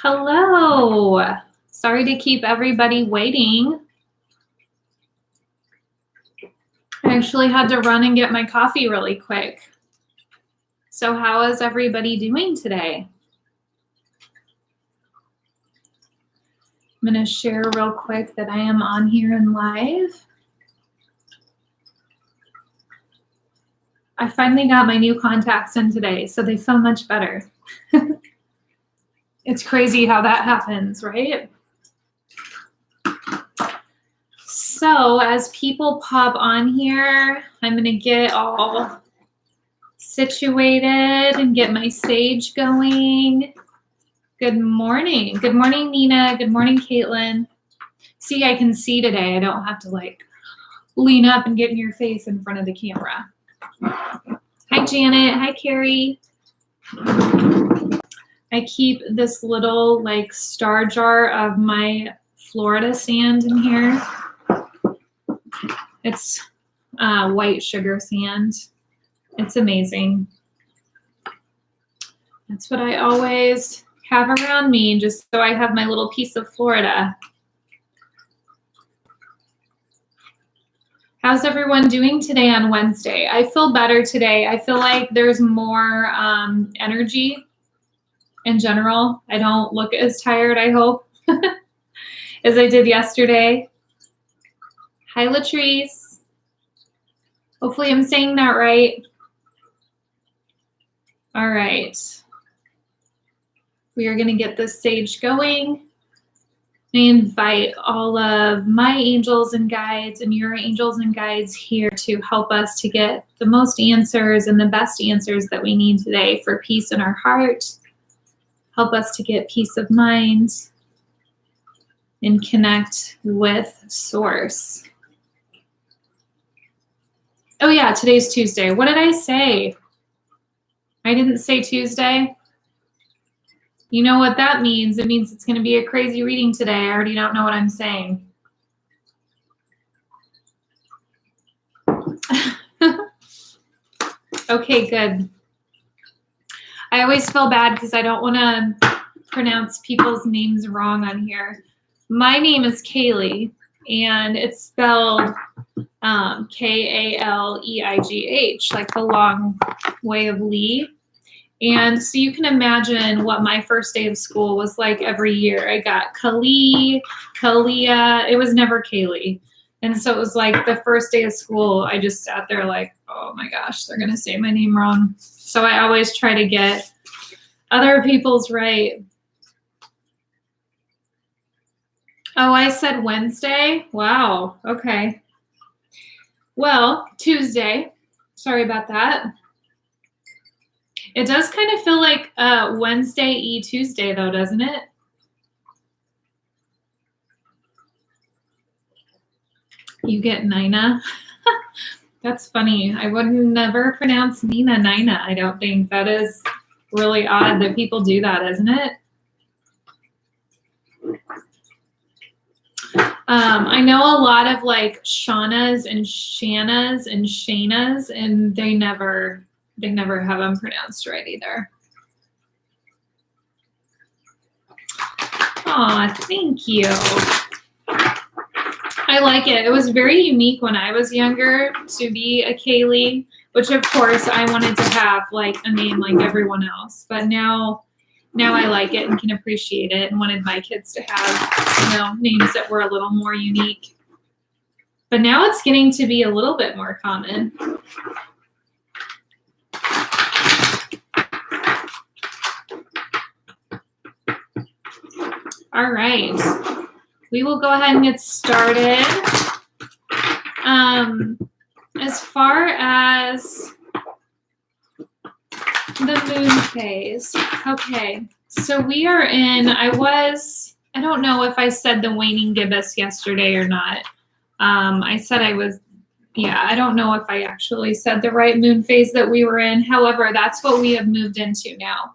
Hello. Sorry to keep everybody waiting. I actually had to run and get my coffee really quick. So how is everybody doing today? I'm going to share real quick that I am on here and live. I finally got my new contacts in today, so they feel much better. It's crazy how that happens, right? So as people pop on here, I'm going to get all situated and get my sage going. Good morning. Good morning, Nina. Good morning, Caitlin. See, I can see today. I don't have to like lean up and get in your face in front of the camera. Hi, Janet. Hi, Carrie. I keep this little like star jar of my Florida sand in here. It's white sugar sand. It's amazing. That's what I always have around me, just so I have my little piece of Florida. How's everyone doing today on Wednesday? I feel better today. I feel like there's more energy in general. I don't look as tired, I hope, as I did yesterday. Hi, Latrice. Hopefully I'm saying that right. All right. We are going to get this sage going. I invite all of my angels and guides and your angels and guides here to help us to get the most answers and the best answers that we need today for peace in our heart. Help us to get peace of mind and connect with Source. Oh yeah, today's Tuesday. What did I say? I didn't say Tuesday. You know what that means? It means it's going to be a crazy reading today. I already don't know what I'm saying. Okay, good. I always feel bad because I don't want to pronounce people's names wrong on here. My name is Kaleigh, and it's spelled K-A-L-E-I-G-H, like the long way of Lee. And so you can imagine what my first day of school was like every year. I got Kaleigh, Kaleigh. It was never Kaleigh. And so it was like the first day of school, I just sat there like, oh my gosh, they're going to say my name wrong. So I always try to get other people's right. Oh, I said Wednesday? Wow. Okay. Well, Tuesday. Sorry about that. It does kind of feel like Wednesday-y Tuesday, though, doesn't it? You get Nina. That's funny. I would never pronounce Nina Nina, I don't think. That is really odd that people do that, isn't it? I know a lot of like Shaunas and Shannas and Shaynas, and they never have them pronounced right either. Aw, thank you. I like it. It was very unique when I was younger to be a Kaleigh, which of course I wanted to have like a name like everyone else. But now I like it and can appreciate it and wanted my kids to have, you know, names that were a little more unique. But now it's getting to be a little bit more common. All right, we will go ahead and get started. As far as the moon phase, okay, so we are in, I don't know if I said the waning gibbous yesterday or not. I said I was, yeah, I don't know if I actually said the right moon phase that we were in. However, that's what we have moved into now.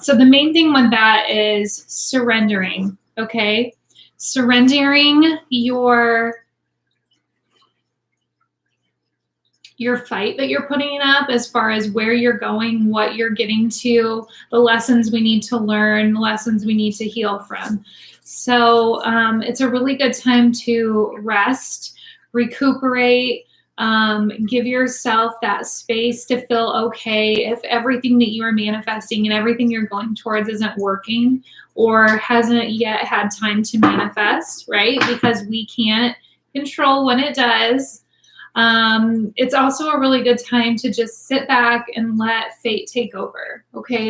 So the main thing with that is surrendering, okay? Surrendering your your fight that you're putting up as far as where you're going, what you're getting to, the lessons we need to learn, lessons we need to heal from. So it's a really good time to rest, recuperate, give yourself that space to feel okay if everything that you are manifesting and everything you're going towards isn't working or hasn't yet had time to manifest, right? Because we can't control when it does. It's also a really good time to just sit back and let fate take over. Okay.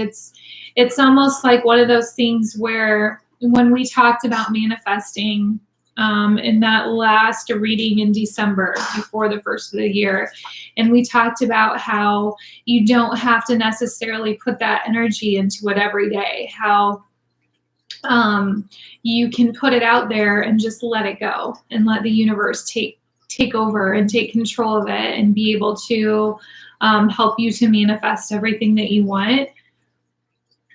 It's almost like one of those things where when we talked about manifesting, in that last reading in December before the first of the year, and we talked about how you don't have to necessarily put that energy into it every day, how you can put it out there and just let it go and let the universe take over and take control of it and be able to help you to manifest everything that you want.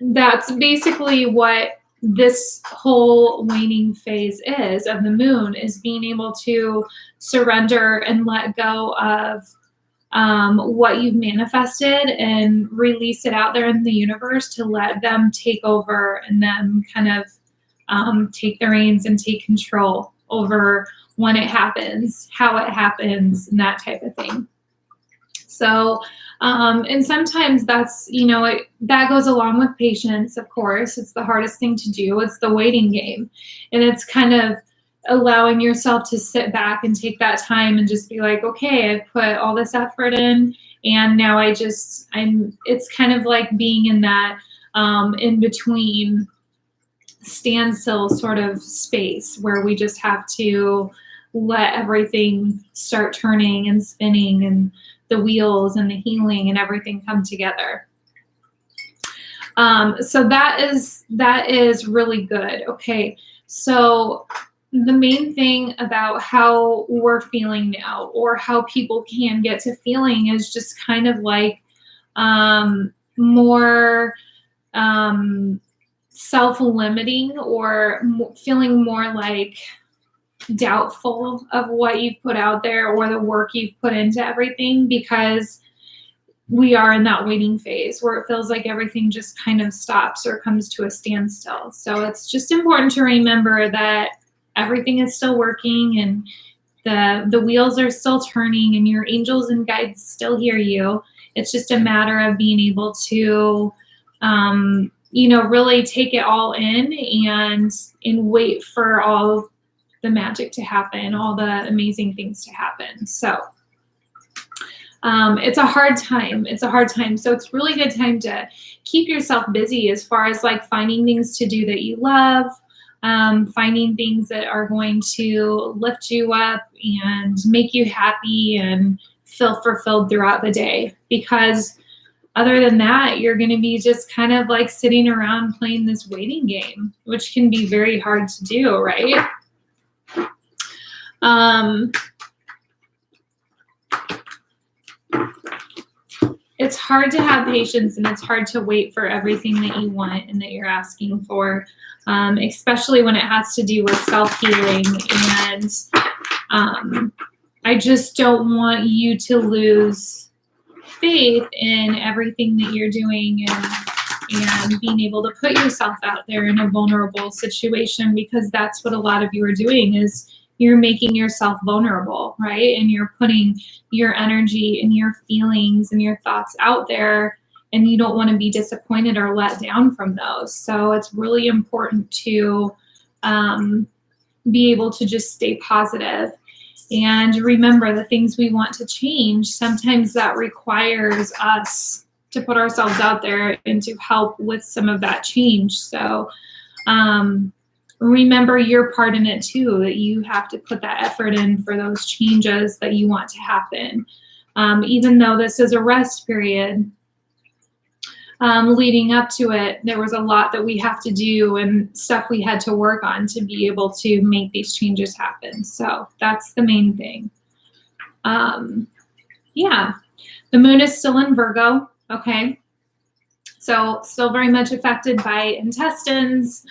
That's basically what this whole waning phase is of the moon, is being able to surrender and let go of what you've manifested and release it out there in the universe to let them take over and then kind of take the reins and take control over when it happens, how it happens, and that type of thing. So, and sometimes that's, that goes along with patience, of course. It's the hardest thing to do. It's the waiting game. And it's kind of allowing yourself to sit back and take that time and just be like, okay, I've put all this effort in, and now it's kind of like being in that in between standstill sort of space where we just have to let everything start turning and spinning and the wheels and the healing and everything come together. So that is really good. Okay. So the main thing about how we're feeling now, or how people can get to feeling, is just kind of like more self-limiting, or feeling more like doubtful of what you've put out there or the work you've put into everything, because we are in that waiting phase where it feels like everything just kind of stops or comes to a standstill. So it's just important to remember that everything is still working, and the wheels are still turning, and your angels and guides still hear you. It's just a matter of being able to really take it all in and wait for all the magic to happen, all the amazing things to happen. So it's a hard time. It's a hard time. So it's really good time to keep yourself busy as far as like finding things to do that you love, finding things that are going to lift you up and make you happy and feel fulfilled throughout the day. Because other than that, you're going to be just kind of like sitting around playing this waiting game, which can be very hard to do, right? It's hard to have patience, and it's hard to wait for everything that you want and that you're asking for, especially when it has to do with self-healing. And I just don't want you to lose faith in everything that you're doing and being able to put yourself out there in a vulnerable situation, because that's what a lot of you are doing, is you're making yourself vulnerable, right? And you're putting your energy and your feelings and your thoughts out there, and you don't want to be disappointed or let down from those. So it's really important to be able to just stay positive and remember the things we want to change. Sometimes that requires us to put ourselves out there and to help with some of that change. So remember your part in it too, that you have to put that effort in for those changes that you want to happen. Even though this is a rest period, leading up to it, there was a lot that we have to do and stuff we had to work on to be able to make these changes happen. So that's the main thing. Yeah, the moon is still in Virgo. Okay. So still very much affected by intestines,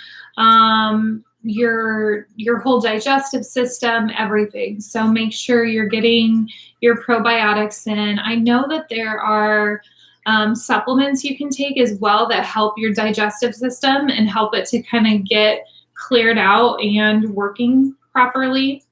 your whole digestive system, everything. So make sure you're getting your probiotics in. I know that there are supplements you can take as well that help your digestive system and help it to kind of get cleared out and working properly.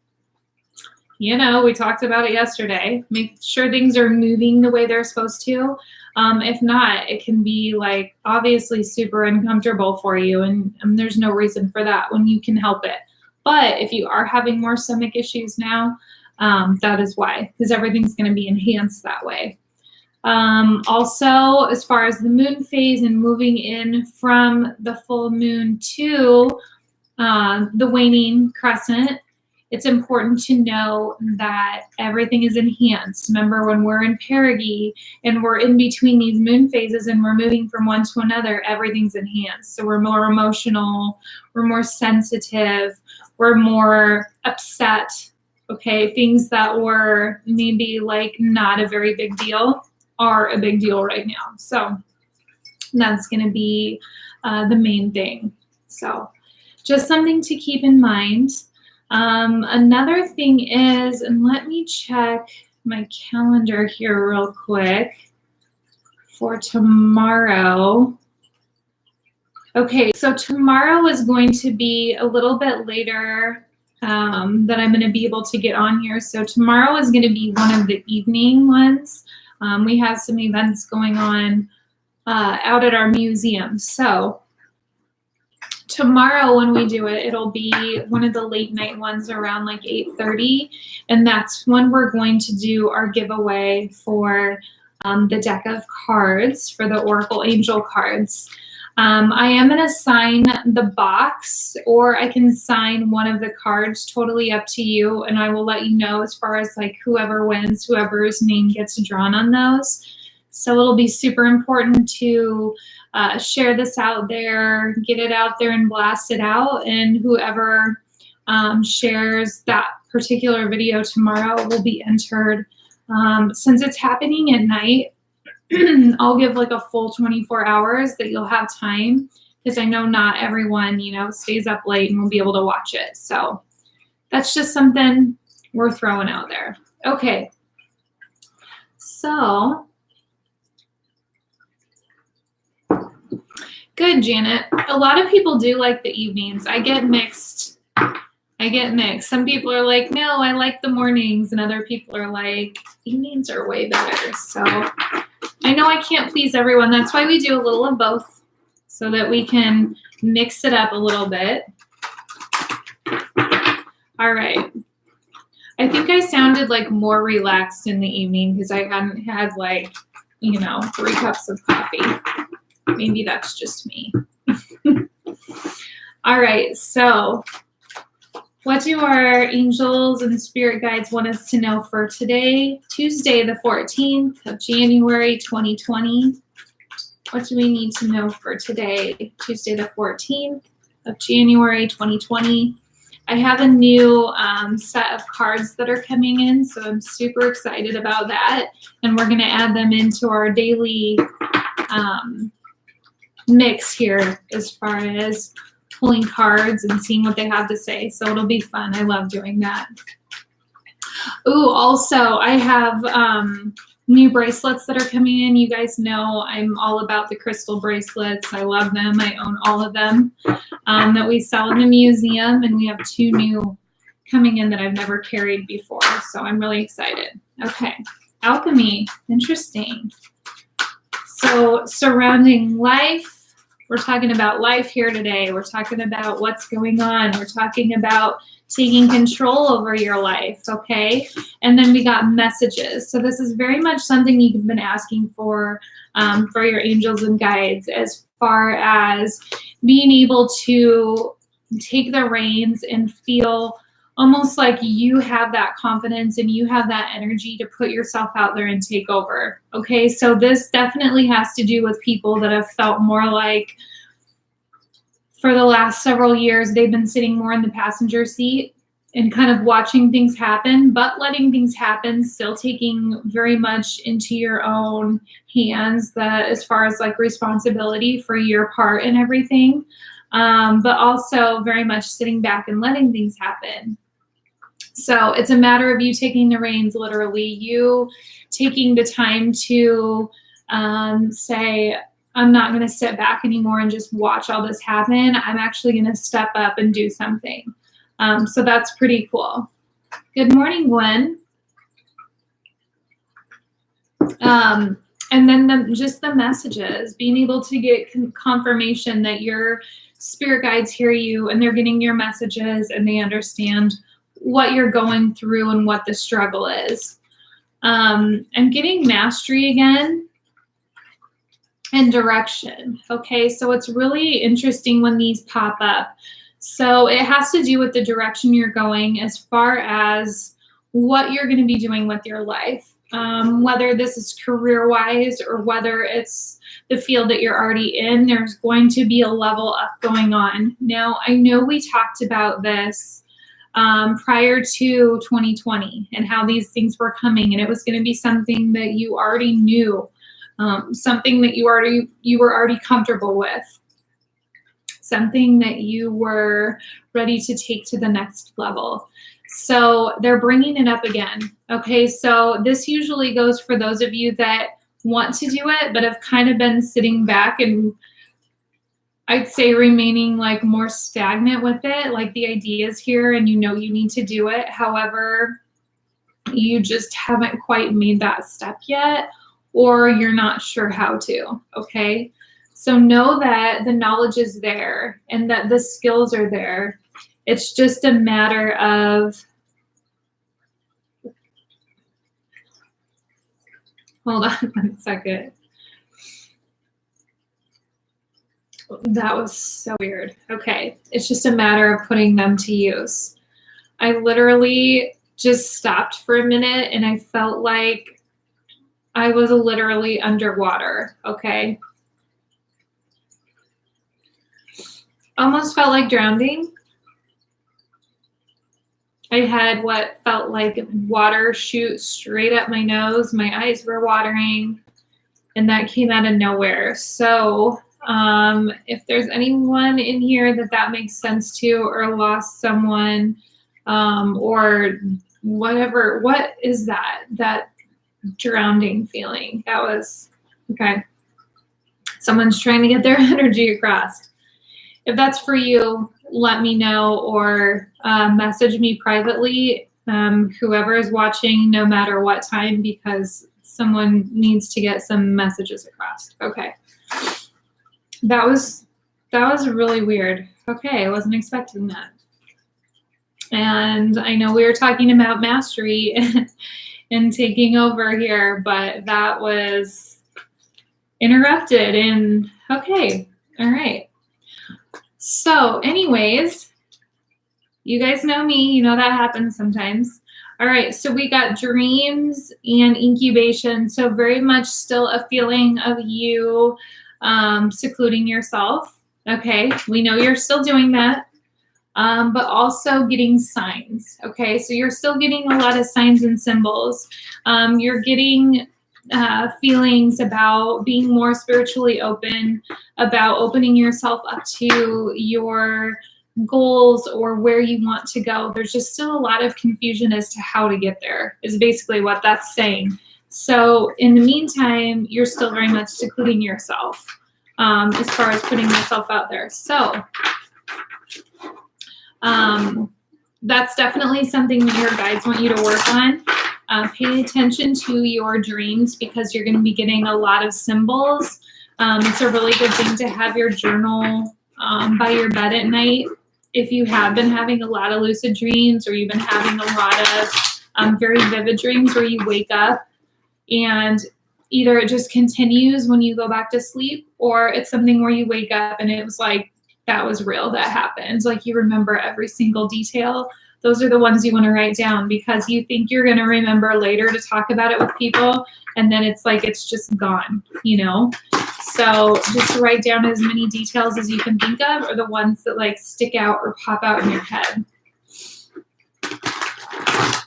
You know, we talked about it yesterday. Make sure things are moving the way they're supposed to. If not, it can be like obviously super uncomfortable for you, and there's no reason for that when you can help it. But if you are having more stomach issues now, that is why, because everything's going to be enhanced that way. Also, as far as the moon phase and moving in from the full moon to the waning crescent, it's important to know that everything is enhanced. Remember, when we're in perigee and we're in between these moon phases and we're moving from one to another, everything's enhanced. So we're more emotional, we're more sensitive, we're more upset, okay? Things that were maybe like not a very big deal are a big deal right now. So that's gonna be the main thing. So just something to keep in mind. Another thing is, and let me check my calendar here real quick for tomorrow. Okay, so tomorrow is going to be a little bit later that I'm going to be able to get on here. So tomorrow is going to be one of the evening ones. We have some events going on out at our museum. So tomorrow when we do it, it'll be one of the late night ones around like 8:30. And that's when we're going to do our giveaway for the deck of cards, for the Oracle Angel cards. I am going to sign the box, or I can sign one of the cards, totally up to you. And I will let you know as far as like whoever wins, whoever's name gets drawn on those. So it'll be super important to share this out there, get it out there and blast it out. And whoever shares that particular video tomorrow will be entered. Since it's happening at night, I'll give like a full 24 hours that you'll have time, because I know not everyone, you know, stays up late and will be able to watch it. So that's just something we're throwing out there. Okay. So good, Janet. A lot of people do like the evenings. I get mixed. Some people are like, no, I like the mornings. And other people are like, evenings are way better. So I know I can't please everyone. That's why we do a little of both, so that we can mix it up a little bit. All right. I think I sounded like more relaxed in the evening because I hadn't had like, you know, 3 cups of coffee. Maybe that's just me. All right, so what do our angels and spirit guides want us to know for today, Tuesday, the 14th of January, 2020? What do we need to know for today, Tuesday, the 14th of January, 2020? I have a new set of cards that are coming in, so I'm super excited about that. And we're going to add them into our daily mix here as far as pulling cards and seeing what they have to say. So it'll be fun. I love doing that. Ooh, also I have new bracelets that are coming in. You guys know I'm all about the crystal bracelets. I love them. I own all of them that we sell in the museum, and we have 2 new coming in that I've never carried before. So I'm really excited. Okay, alchemy, interesting. So surrounding life, we're talking about life here today. We're talking about what's going on. We're talking about taking control over your life, okay? And then we got messages. So this is very much something you've been asking for your angels and guides, as far as being able to take the reins and feel almost like you have that confidence and you have that energy to put yourself out there and take over, okay? So this definitely has to do with people that have felt more like, for the last several years, they've been sitting more in the passenger seat and kind of watching things happen, but letting things happen, still taking very much into your own hands as far as like responsibility for your part and everything, but also very much sitting back and letting things happen. So it's a matter of you taking the reins, literally, you taking the time to say, I'm not going to sit back anymore and just watch all this happen. I'm actually going to step up and do something. So that's pretty cool. Good morning, Gwen. And then just the messages, being able to get confirmation that your spirit guides hear you and they're getting your messages and they understand what you're going through and what the struggle is. And getting mastery again and direction. Okay, so it's really interesting when these pop up. So it has to do with the direction you're going as far as what you're going to be doing with your life, whether this is career-wise or whether it's the field that you're already in. There's going to be a level up going on. Now, I know we talked about this prior to 2020 and how these things were coming, and it was going to be something that you already knew, something that you were already comfortable with, something that you were ready to take to the next level. So they're bringing it up again. Okay, so this usually goes for those of you that want to do it, but have kind of been sitting back and I'd say remaining like more stagnant with it. Like the idea is here and you know you need to do it. However, you just haven't quite made that step yet, or you're not sure how to, okay? So know that the knowledge is there and that the skills are there. It's just a matter of, hold on 1 second. That was so weird. Okay, it's just a matter of putting them to use. I literally just stopped for a minute and I felt like I was literally underwater, okay? Almost felt like drowning. I had what felt like water shoot straight up my nose. My eyes were watering, and that came out of nowhere. So if there's anyone in here that makes sense to, or lost someone, or whatever, what is that drowning feeling? That was, okay. Someone's trying to get their energy across. If that's for you, let me know, or message me privately, whoever is watching, no matter what time, because someone needs to get some messages across. Okay. That was really weird. Okay, I wasn't expecting that. And I know we were talking about mastery and taking over here, but that was interrupted. And okay, all right. So anyways, you guys know me, you know that happens sometimes. All right, so we got dreams and incubation. So very much still a feeling of you secluding yourself. Okay, we know you're still doing that, but also getting signs. Okay, so you're still getting a lot of signs and symbols. You're getting feelings about being more spiritually open, about opening yourself up to your goals or where you want to go. There's just still a lot of confusion as to how to get there, is basically what that's saying. So in the meantime, you're still very much secluding yourself as far as putting yourself out there. So that's definitely something that your guides want you to work on. Pay attention to your dreams because you're going to be getting a lot of symbols. It's a really good thing to have your journal by your bed at night. If you have been having a lot of lucid dreams, or you've been having a lot of very vivid dreams where you wake up and either it just continues when you go back to sleep, or it's something where you wake up and it was like, that was real, that happened. Like you remember every single detail. Those are the ones you want to write down because you think you're going to remember later to talk about it with people. And then it's like, it's just gone, you know? So just write down as many details as you can think of, or the ones that like stick out or pop out in your head.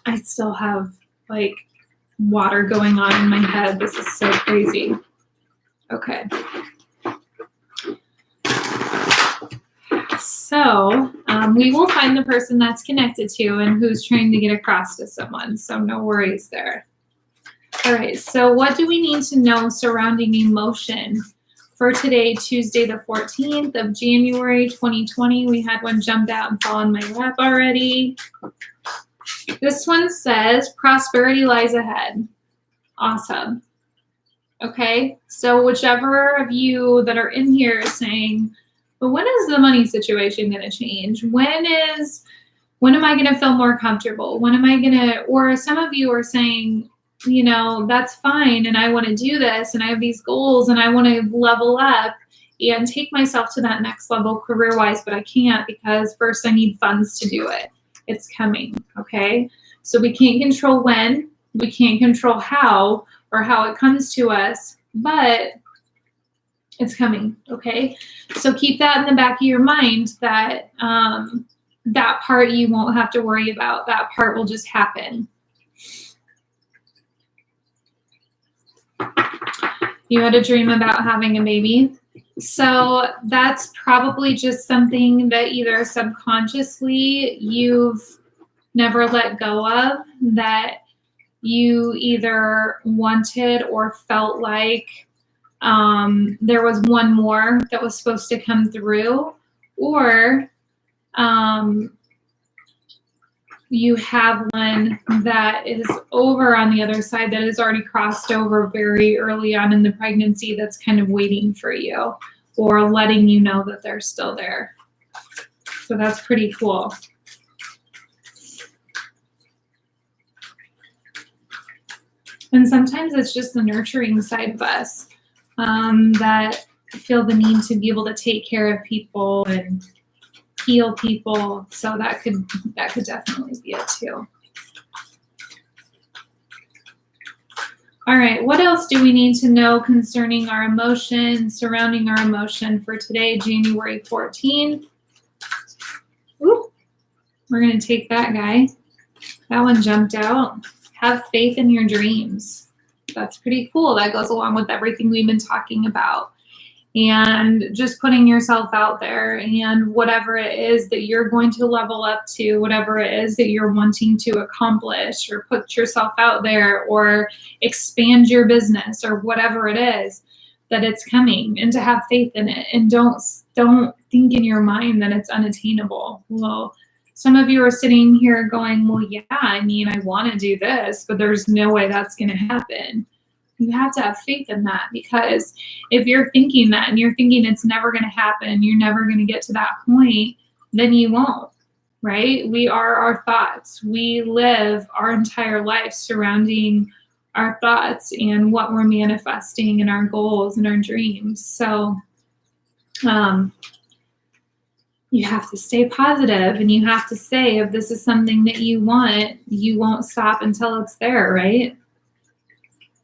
I still have like water going on in my head. This is so crazy. Okay. So we will find the person that's connected to and who's trying to get across to someone. So no worries there. All right. So what do we need to know surrounding emotion for today, Tuesday, the 14th of January, 2020? We had one jumped out and fall on my lap already. This one says prosperity lies ahead. Awesome. Okay. So whichever of you that are in here is saying, but when is the money situation going to change? When am I going to feel more comfortable? When am I going to, or some of you are saying, you know, that's fine. And I want to do this and I have these goals and I want to level up and take myself to that next level career-wise, but I can't because first I need funds to do it. It's coming. Okay. So we can't control when, we can't control how or how it comes to us, but it's coming, okay? So keep that in the back of your mind that that part you won't have to worry about. That part will just happen. You had a dream about having a baby. So that's probably just something that either subconsciously you've never let go of, that you either wanted or felt like there was one more that was supposed to come through, or you have one that is over on the other side that has already crossed over very early on in the pregnancy that's kind of waiting for you or letting you know that they're still there. So that's pretty cool. And sometimes it's just the nurturing side of us that feel the need to be able to take care of people and heal people. So that could definitely be it too. All right, what else do we need to know concerning our emotion, surrounding our emotion for today, January 14th? Ooh, we're going to take that guy. That one jumped out. Have faith in your dreams. That's pretty cool. That goes along with everything we've been talking about. And just putting yourself out there and whatever it is that you're going to level up to, whatever it is that you're wanting to accomplish or put yourself out there or expand your business or whatever it is, that it's coming, and to have faith in it. And don't think in your mind that it's unattainable. Well, some of you are sitting here going, well, yeah, I mean, I want to do this, but there's no way that's going to happen. You have to have faith in that, because if you're thinking that and you're thinking it's never going to happen, you're never going to get to that point, then you won't, right? We are our thoughts. We live our entire life surrounding our thoughts and what we're manifesting and our goals and our dreams. So, you have to stay positive, and you have to say, if this is something that you want, you won't stop until it's there, right?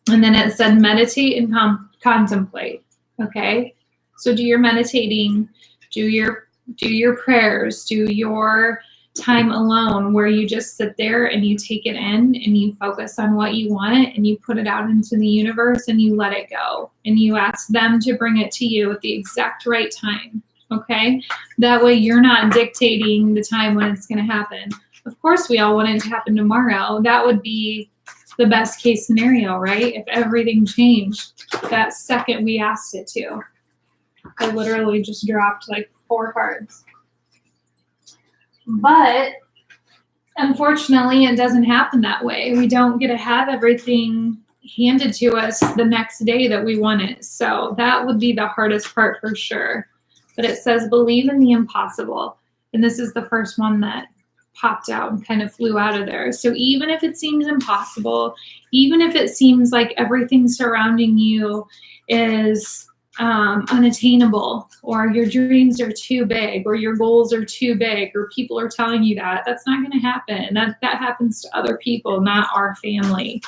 And then it said meditate and contemplate. Okay, so do your meditating, do your prayers, do your time alone where you just sit there and you take it in and you focus on what you want and you put it out into the universe and you let it go and you ask them to bring it to you at the exact right time. Okay, that way you're not dictating the time when it's going to happen. Of course, we all want it to happen tomorrow. That would be the best case scenario, right? If everything changed that second we asked it to. I literally just dropped like 4 cards. But unfortunately, it doesn't happen that way. We don't get to have everything handed to us the next day that we want it. So that would be the hardest part for sure. But it says, believe in the impossible. And this is the first one that popped out and kind of flew out of there. So even if it seems impossible, even if it seems like everything surrounding you is unattainable, or your dreams are too big, or your goals are too big, or people are telling you that, that's not going to happen. That happens to other people, not our family.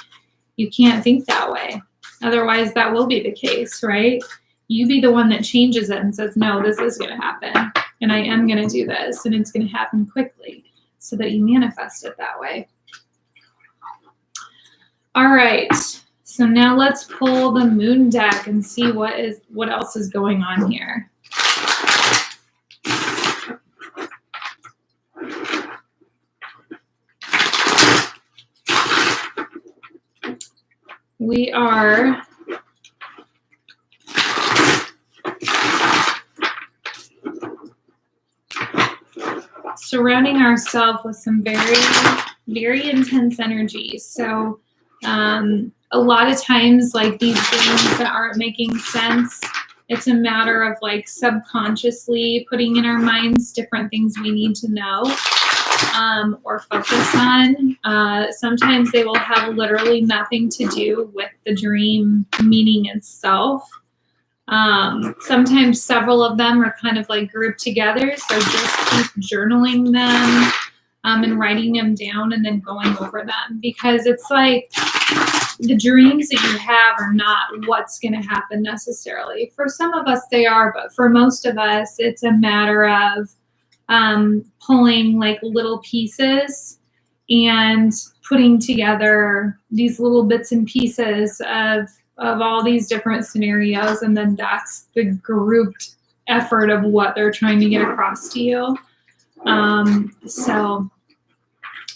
You can't think that way. Otherwise, that will be the case, right? You be the one that changes it and says, no, this is going to happen, and I am going to do this, and it's going to happen quickly, so that you manifest it that way. All right. So now let's pull the moon deck and see what else is going on here. We are surrounding ourselves with some very, very intense energy. So a lot of times, like these dreams that aren't making sense, it's a matter of like subconsciously putting in our minds different things we need to know or focus on. Sometimes they will have literally nothing to do with the dream meaning itself. Sometimes several of them are kind of like grouped together, so just keep journaling them and writing them down and then going over them, because it's like the dreams that you have are not what's going to happen necessarily. For some of us they are, but for most of us it's a matter of pulling like little pieces and putting together these little bits and pieces of all these different scenarios, and then that's the grouped effort of what they're trying to get across to you. So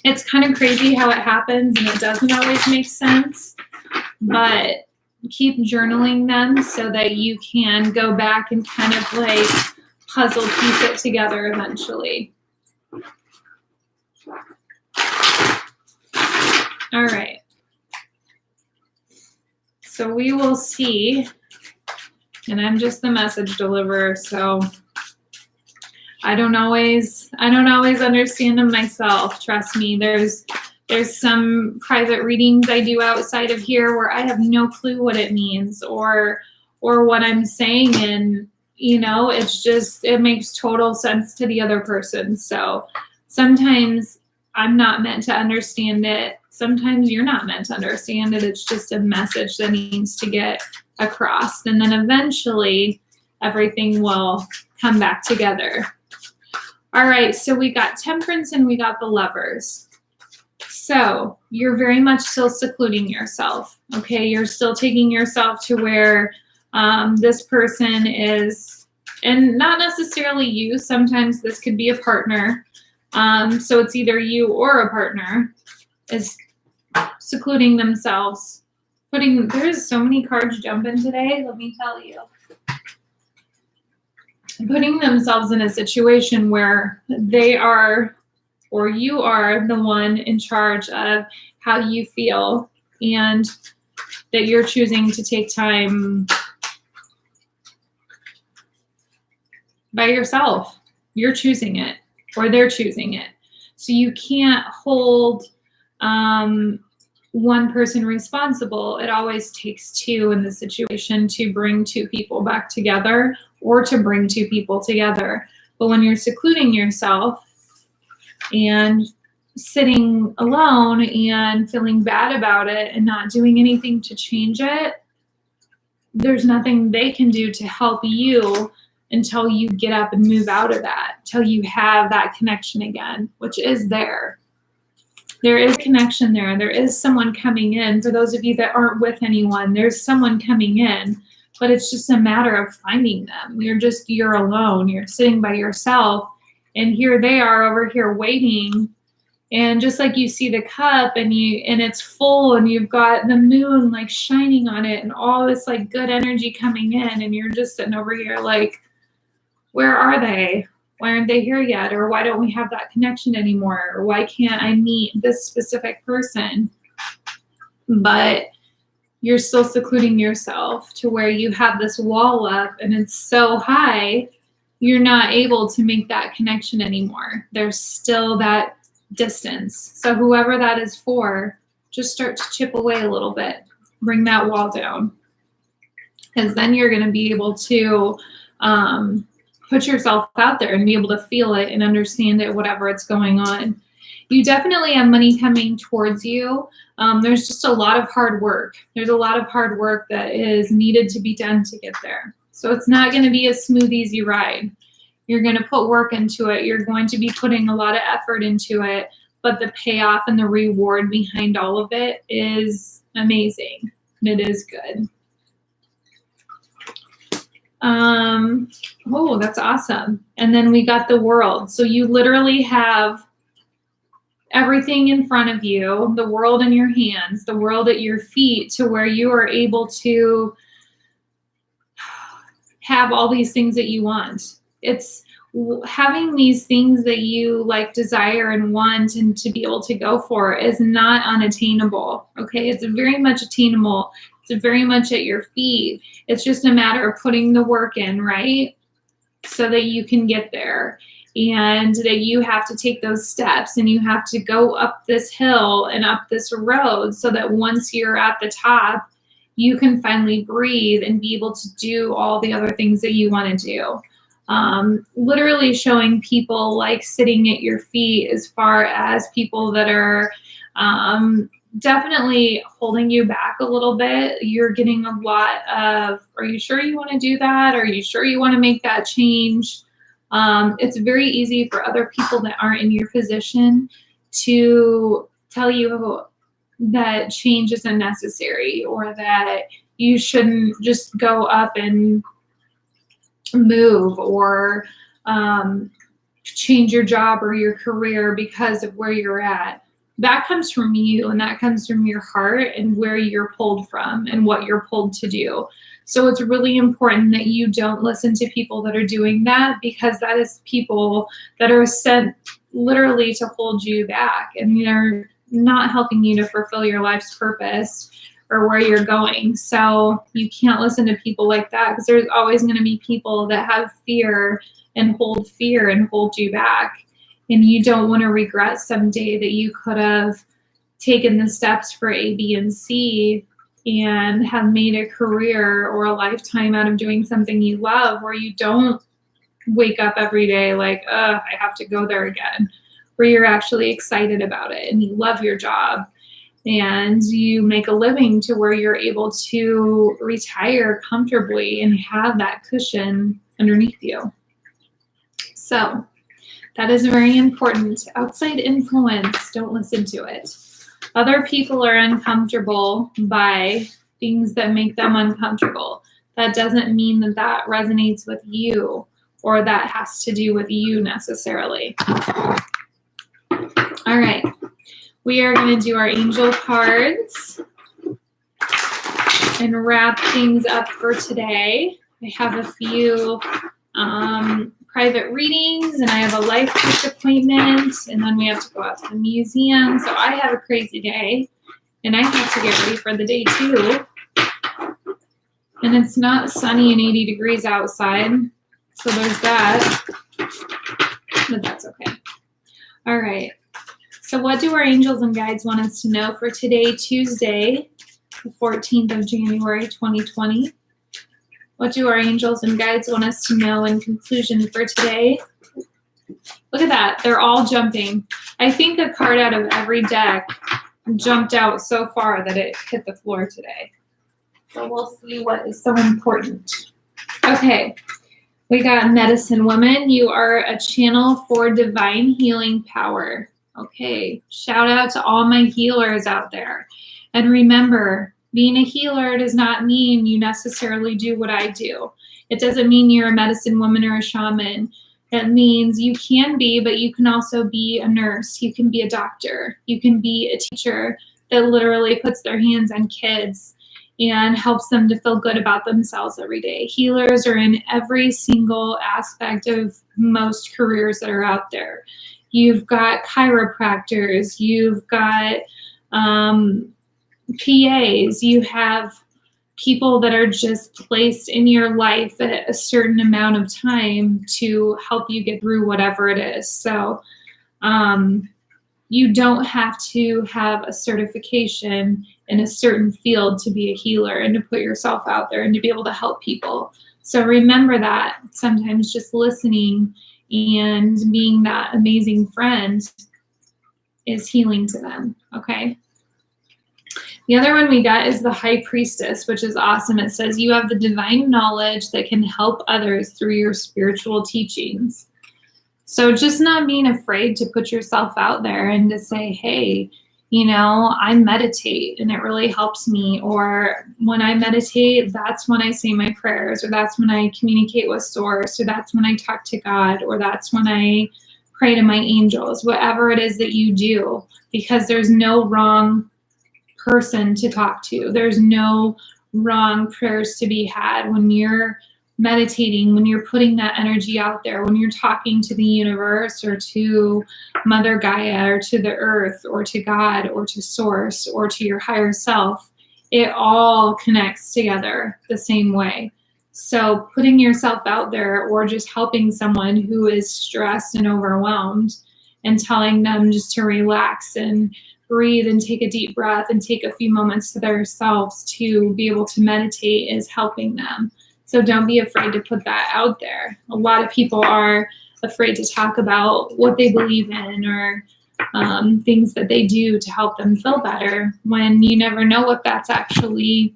it's kind of crazy how it happens, and it doesn't always make sense, but keep journaling them so that you can go back and kind of like puzzle piece it together eventually. All right. So we will see, and I'm just the message deliverer, so I don't always understand them myself. Trust me, there's some private readings I do outside of here where I have no clue what it means or what I'm saying, and you know, it's just, it makes total sense to the other person. So sometimes I'm not meant to understand it. Sometimes you're not meant to understand it. It's just a message that needs to get across, and then eventually everything will come back together. All right, so we got Temperance and we got the Lovers. So you're very much still secluding yourself, okay? You're still taking yourself to where this person is, and not necessarily you. Sometimes this could be a partner. So it's either you or a partner is secluding themselves. There's so many cards jumping today, let me tell you. Putting themselves in a situation where they are, or you are the one in charge of how you feel, and that you're choosing to take time by yourself. You're choosing it, or they're choosing it. So you can't hold one person responsible. It always takes two in the situation to bring two people back together, or to bring two people together. But when you're secluding yourself and sitting alone and feeling bad about it and not doing anything to change it, there's nothing they can do to help you until you get up and move out of that, until you have that connection again, which is there. There is connection there. There is someone coming in. For those of you that aren't with anyone, there's someone coming in, but it's just a matter of finding them. You're alone. You're sitting by yourself, and here they are over here waiting. And just like you see the cup and it's full, and you've got the moon like shining on it and all this like good energy coming in, and you're just sitting over here like, where are they? Why aren't they here yet? Or why don't we have that connection anymore? Or why can't I meet this specific person? But you're still secluding yourself to where you have this wall up and it's so high, you're not able to make that connection anymore. There's still that distance. So whoever that is for, just start to chip away a little bit. Bring that wall down. Because then you're going to be able to put yourself out there and be able to feel it and understand it, whatever it's going on. You definitely have money coming towards you. There's just a lot of hard work. There's a lot of hard work that is needed to be done to get there. So it's not going to be a smooth, easy ride. You're going to put work into it. You're going to be putting a lot of effort into it, but the payoff and the reward behind all of it is amazing. It is good. Oh, that's awesome. And then we got the world. So you literally have everything in front of you, the world in your hands, the world at your feet, to where you are able to have all these things that you want. It's having these things that you like desire and want and to be able to go for is not unattainable. Okay. It's very much attainable. It's very much at your feet. It's just a matter of putting the work in, right? So that you can get there, and that you have to take those steps and you have to go up this hill and up this road so that once you're at the top, you can finally breathe and be able to do all the other things that you want to do. Literally showing people like sitting at your feet as far as people that are definitely holding you back a little bit. You're getting a lot of, are you sure you want to do that? Are you sure you want to make that change? It's very easy for other people that aren't in your position to tell you that change isn't necessary, or that you shouldn't just go up and move, or change your job or your career because of where you're at. That comes from you, and that comes from your heart and where you're pulled from and what you're pulled to do. So it's really important that you don't listen to people that are doing that, because that is people that are sent literally to hold you back, and they're not helping you to fulfill your life's purpose or where you're going. So you can't listen to people like that, because there's always going to be people that have fear and hold you back. And you don't want to regret someday that you could have taken the steps for A, B, and C and have made a career or a lifetime out of doing something you love, where you don't wake up every day like, I have to go there again, where you're actually excited about it and you love your job and you make a living to where you're able to retire comfortably and have that cushion underneath you. So that is very important. Outside influence, don't listen to it. Other people are uncomfortable by things that make them uncomfortable. That doesn't mean that that resonates with you or that has to do with you necessarily. All right. We are going to do our angel cards and wrap things up for today. I have a few private readings, and I have a life coach appointment, and then we have to go out to the museum. So I have a crazy day, and I have to get ready for the day too. And it's not sunny and 80 degrees outside, so there's that, but that's okay. All right. So what do our angels and guides want us to know for today, Tuesday, the 14th of January, 2020? What do our angels and guides want us to know in conclusion for today? Look at that. They're all jumping. I think a card out of every deck jumped out so far that it hit the floor today. So we'll see what is so important. Okay. We got Medicine Woman. You are a channel for divine healing power. Okay. Shout out to all my healers out there. And remember, being a healer does not mean you necessarily do what I do. It doesn't mean you're a medicine woman or a shaman. It means you can be, but you can also be a nurse. You can be a doctor. You can be a teacher that literally puts their hands on kids and helps them to feel good about themselves every day. Healers are in every single aspect of most careers that are out there. You've got chiropractors. You've got PAs, you have people that are just placed in your life at a certain amount of time to help you get through whatever it is. So you don't have to have a certification in a certain field to be a healer and to put yourself out there and to be able to help people. So remember that sometimes just listening and being that amazing friend is healing to them, okay? The other one we got is the High Priestess, which is awesome. It says you have the divine knowledge that can help others through your spiritual teachings. So just not being afraid to put yourself out there and to say, hey, you know, I meditate and it really helps me. Or when I meditate, that's when I say my prayers, or that's when I communicate with Source, or that's when I talk to God, or that's when I pray to my angels, whatever it is that you do, because there's no wrong person to talk to. There's no wrong prayers to be had when you're meditating, when you're putting that energy out there, when you're talking to the universe or to Mother Gaia or to the earth or to God or to Source or to your higher self. It all connects together the same way. So putting yourself out there or just helping someone who is stressed and overwhelmed and telling them just to relax and breathe and take a deep breath and take a few moments to themselves to be able to meditate is helping them. So don't be afraid to put that out there. A lot of people are afraid to talk about what they believe in or things that they do to help them feel better, when you never know if that's actually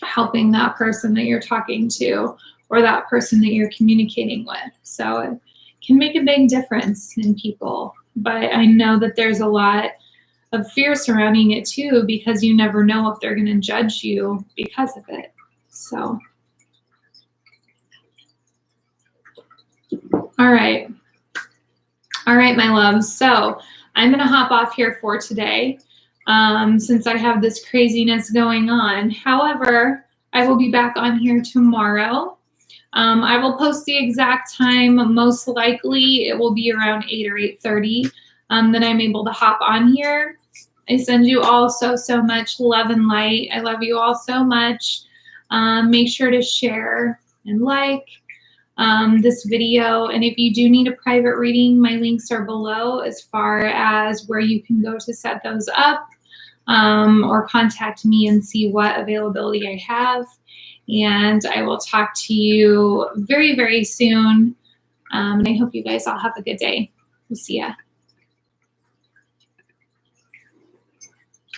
helping that person that you're talking to or that person that you're communicating with. So it can make a big difference in people. But I know that there's a lot of fear surrounding it too, because you never know if they're going to judge you because of it. So, all right, my loves. So I'm going to hop off here for today since I have this craziness going on. However, I will be back on here tomorrow. I will post the exact time. Most likely it will be around 8 or 8:30 that I'm able to hop on here. I send you all so much love and light. I love you all so much. Make sure to share and like this video. And if you do need a private reading, my links are below as far as where you can go to set those up, or contact me and see what availability I have. And I will talk to you very, very soon. And I hope you guys all have a good day. We'll see ya.